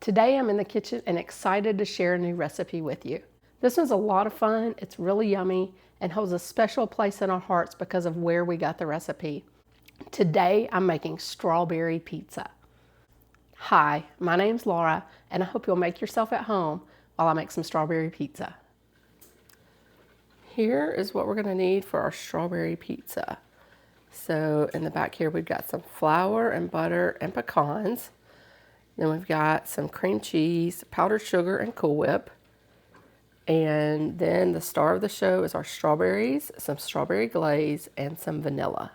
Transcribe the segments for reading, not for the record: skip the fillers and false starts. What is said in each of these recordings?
Today I'm in the kitchen and excited to share a new recipe with you. This one's a lot of fun, it's really yummy, and holds a special place in our hearts because of where we got the recipe. Today I'm making strawberry pizza. Hi, my name's Laura, and I hope you'll make yourself at home while I make some strawberry pizza. Here is what we're going to need for our strawberry pizza. So in the back here we've got some flour and butter and pecans. Then we've got some cream cheese, powdered sugar, and Cool Whip. And then the star of the show is our strawberries, some strawberry glaze, and some vanilla.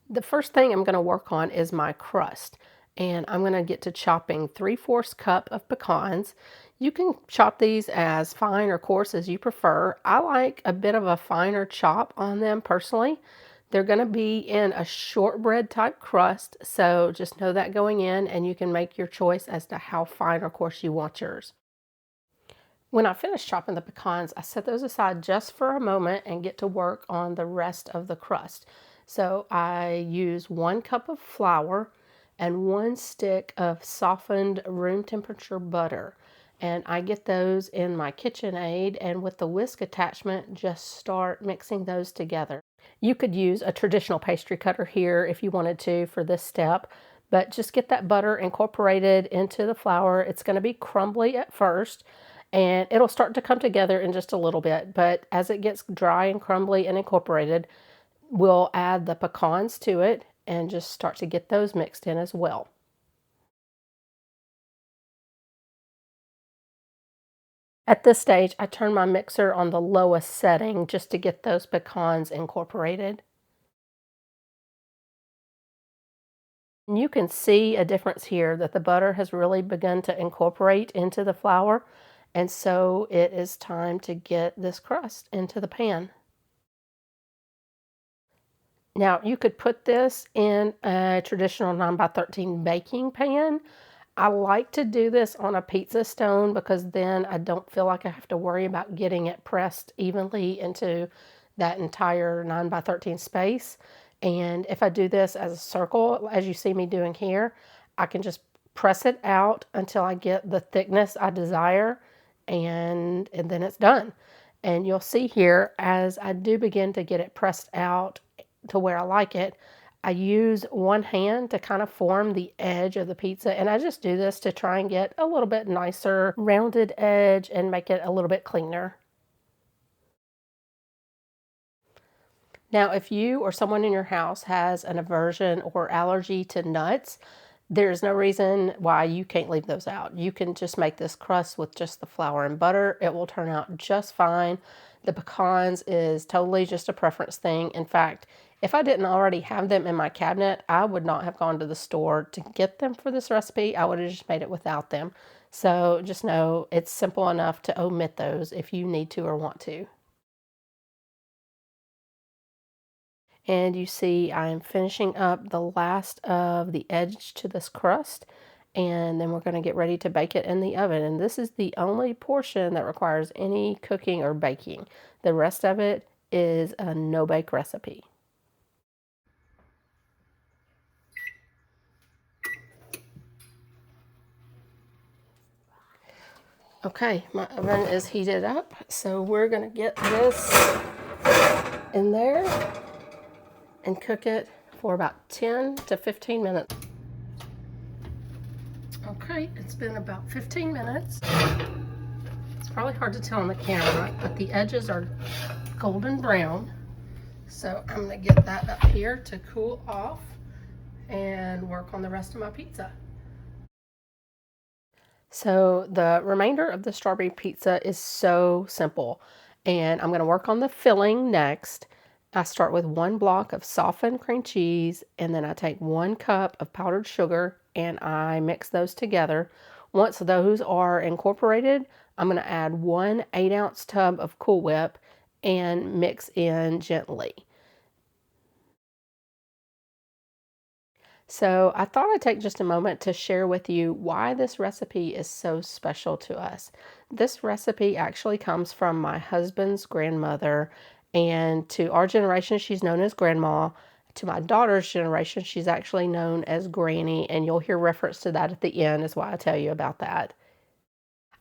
The first thing I'm going to work on is my crust. And I'm going to get to chopping 3/4 cup of pecans. You can chop these as fine or coarse as you prefer. I like a bit of a finer chop on them personally. They're going to be in a shortbread type crust, so just know that going in, and you can make your choice as to how fine or coarse you want yours. When I finish chopping the pecans, I set those aside just for a moment and get to work on the rest of the crust. So I use 1 cup of flour and 1 stick of softened room temperature butter. And I get those in my KitchenAid, and with the whisk attachment, just start mixing those together. You could use a traditional pastry cutter here if you wanted to for this step, but just get that butter incorporated into the flour. It's going to be crumbly at first, and it'll start to come together in just a little bit, but as it gets dry and crumbly and incorporated, we'll add the pecans to it and just start to get those mixed in as well. At this stage, I turn my mixer on the lowest setting just to get those pecans incorporated. And you can see a difference here that the butter has really begun to incorporate into the flour, and so it is time to get this crust into the pan. Now, you could put this in a traditional 9x13 baking pan. I like to do this on a pizza stone because then I don't feel like I have to worry about getting it pressed evenly into that entire 9x13 space. And if I do this as a circle, as you see me doing here, I can just press it out until I get the thickness I desire, and then it's done. And you'll see here, as I do begin to get it pressed out to where I like it, I use one hand to kind of form the edge of the pizza, and I just do this to try and get a little bit nicer rounded edge and make it a little bit cleaner. Now, if you or someone in your house has an aversion or allergy to nuts, there's no reason why you can't leave those out. You can just make this crust with just the flour and butter. It will turn out just fine. The pecans is totally just a preference thing. In fact, if I didn't already have them in my cabinet, I would not have gone to the store to get them for this recipe. I would have just made it without them. So just know it's simple enough to omit those if you need to or want to. And you see I'm finishing up the last of the edge to this crust, and then we're going to get ready to bake it in the oven. And this is the only portion that requires any cooking or baking. The rest of it is a no-bake recipe. Okay, my oven is heated up, so we're going to get this in there and cook it for about 10 to 15 minutes. Okay, it's been about 15 minutes. It's probably hard to tell on the camera, but the edges are golden brown. So I'm going to get that up here to cool off and work on the rest of my pizza. So the remainder of the strawberry pizza is so simple, and I'm going to work on the filling next. I start with 1 block of softened cream cheese, and then I take 1 cup of powdered sugar and I mix those together. Once those are incorporated, I'm going to add 1 8-ounce tub of Cool Whip and mix in gently. So I thought I'd take just a moment to share with you why this recipe is so special to us. This recipe actually comes from my husband's grandmother, and to our generation, she's known as Grandma. To my daughter's generation, she's actually known as Granny, and you'll hear reference to that at the end, is why I tell you about that.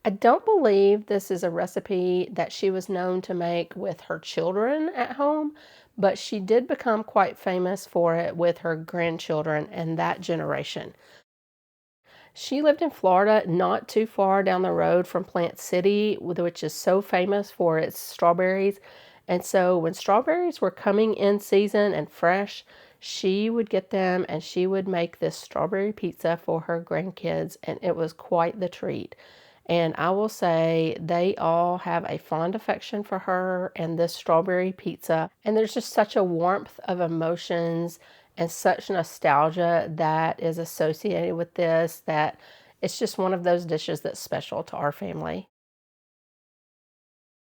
I don't believe this is a recipe that she was known to make with her children at home, but she did become quite famous for it with her grandchildren and that generation. She lived in Florida, not too far down the road from Plant City, which is so famous for its strawberries. And so when strawberries were coming in season and fresh, she would get them and she would make this strawberry pizza for her grandkids, and it was quite the treat. And I will say they all have a fond affection for her and this strawberry pizza. And there's just such a warmth of emotions and such nostalgia that is associated with this that it's just one of those dishes that's special to our family.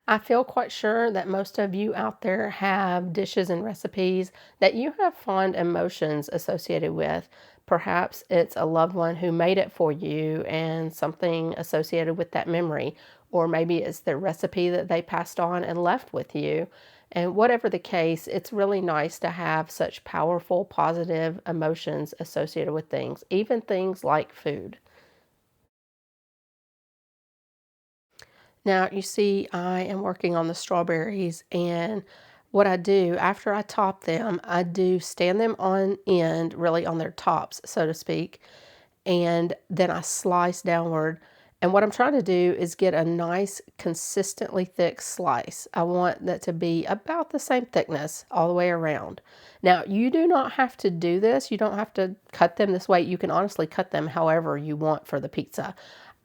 I feel quite sure that most of you out there have dishes and recipes that you have fond emotions associated with. Perhaps it's a loved one who made it for you and something associated with that memory, or maybe it's the recipe that they passed on and left with you. And whatever the case, it's really nice to have such powerful, positive emotions associated with things, even things like food. Now, you see, I am working on the strawberries, and what I do after I top them, I do stand them on end, really on their tops, so to speak, and then I slice downward. And what I'm trying to do is get a nice, consistently thick slice. I want that to be about the same thickness all the way around. Now, you do not have to do this. You don't have to cut them this way. You can honestly cut them however you want for the pizza.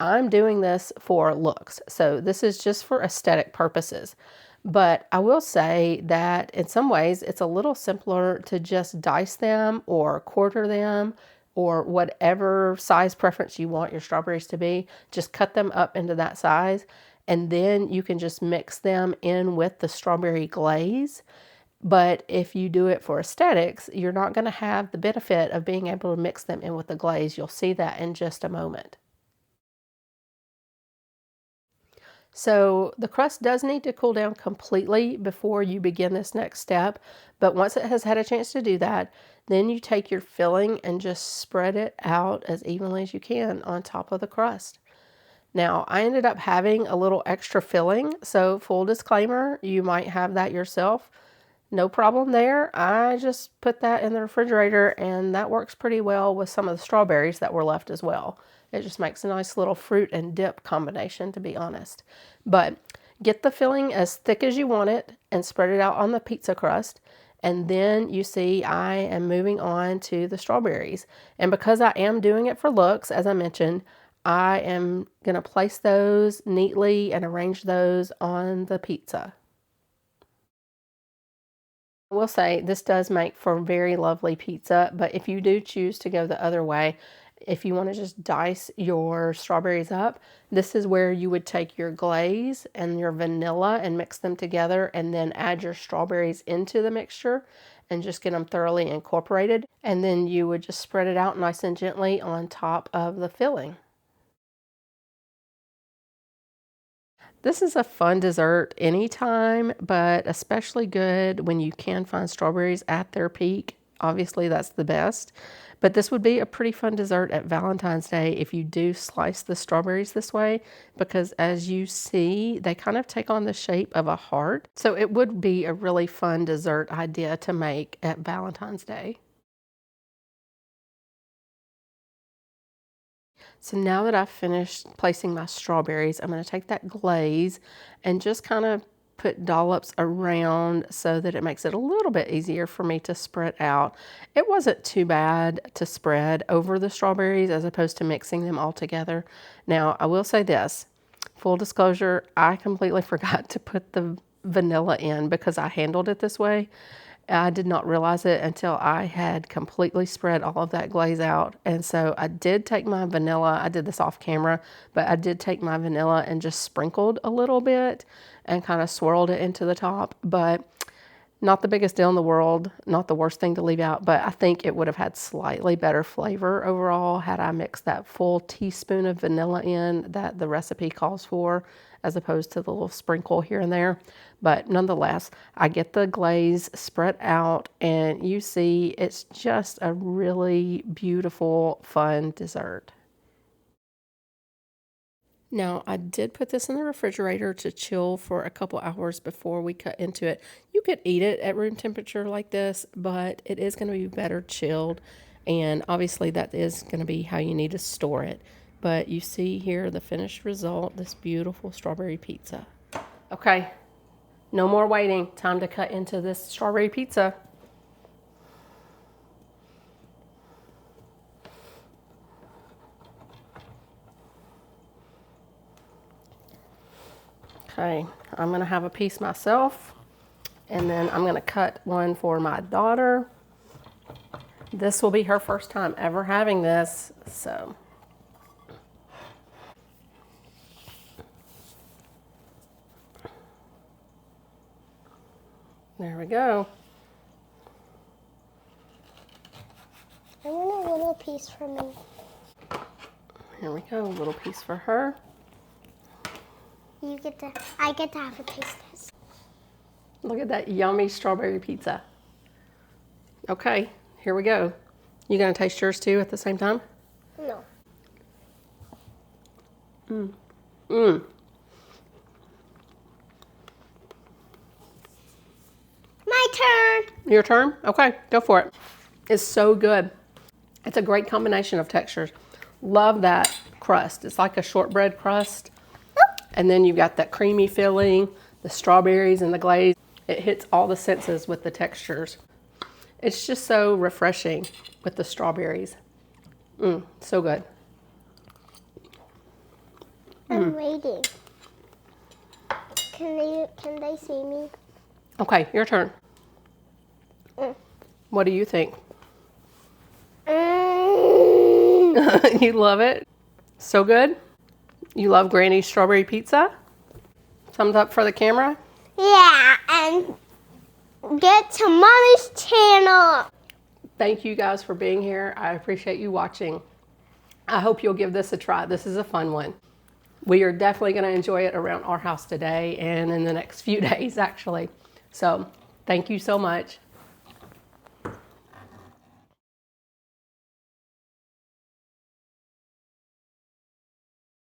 I'm doing this for looks. So this is just for aesthetic purposes. But I will say that in some ways it's a little simpler to just dice them or quarter them or whatever size preference you want your strawberries to be. Just cut them up into that size, and then you can just mix them in with the strawberry glaze. But if you do it for aesthetics, you're not going to have the benefit of being able to mix them in with the glaze. You'll see that in just a moment. So the crust does need to cool down completely before you begin this next step. But once it has had a chance to do that, then you take your filling and just spread it out as evenly as you can on top of the crust. Now, I ended up having a little extra filling, so full disclaimer, you might have that yourself. No problem there. I just put that in the refrigerator, and that works pretty well with some of the strawberries that were left as well. It just makes a nice little fruit and dip combination, to be honest. But get the filling as thick as you want it and spread it out on the pizza crust. And then you see I am moving on to the strawberries. And because I am doing it for looks, as I mentioned, I am going to place those neatly and arrange those on the pizza. I will say this does make for very lovely pizza, but if you do choose to go the other way, if you want to just dice your strawberries up, this is where you would take your glaze and your vanilla and mix them together and then add your strawberries into the mixture and just get them thoroughly incorporated. And then you would just spread it out nice and gently on top of the filling. This is a fun dessert anytime, but especially good when you can find strawberries at their peak. Obviously, that's the best. But this would be a pretty fun dessert at Valentine's Day if you do slice the strawberries this way, because as you see, they kind of take on the shape of a heart. So it would be a really fun dessert idea to make at Valentine's Day. So now that I've finished placing my strawberries, I'm going to take that glaze and just kind of put dollops around so that it makes it a little bit easier for me to spread out. It wasn't too bad to spread over the strawberries as opposed to mixing them all together. Now, I will say this, full disclosure, I completely forgot to put the vanilla in because I handled it this way. I did not realize it until I had completely spread all of that glaze out. And so I did take my vanilla, I did this off camera, but I did take my vanilla and just sprinkled a little bit and kind of swirled it into the top. But Not the biggest deal in the world, not the worst thing to leave out, but I think it would have had slightly better flavor overall had I mixed that full teaspoon of vanilla in that the recipe calls for, as opposed to the little sprinkle here and there. But nonetheless, I get the glaze spread out, and you see it's just a really beautiful, fun dessert. Now, I did put this in the refrigerator to chill for a couple hours before we cut into it. You could eat it at room temperature like this, but it is going to be better chilled. And obviously that is going to be how you need to store it. But you see here the finished result, this beautiful strawberry pizza. Okay, no more waiting. Time to cut into this strawberry pizza. Okay, I'm gonna have a piece myself, and then I'm gonna cut one for my daughter. This will be her first time ever having this, so. There we go. I want a little piece for me. Here we go, a little piece for her. I get to have a taste of this. Look at that yummy strawberry pizza. Okay, here we go. You gonna taste yours too at the same time? No. My turn. Your turn? Okay, go for it. It's so good. It's a great combination of textures. Love that crust. It's like a shortbread crust. And then you've got that creamy filling, the strawberries and the glaze. It hits all the senses with the textures. It's just so refreshing with the strawberries. So good. I'm waiting. Can they see me? Okay, your turn. What do you think? You love it? So good? You love Granny's strawberry pizza? Thumbs up for the camera? Yeah, and get to Mommy's channel. Thank you guys for being here. I appreciate you watching. I hope you'll give this a try. This is a fun one. We are definitely going to enjoy it around our house today and in the next few days, actually. So thank you so much.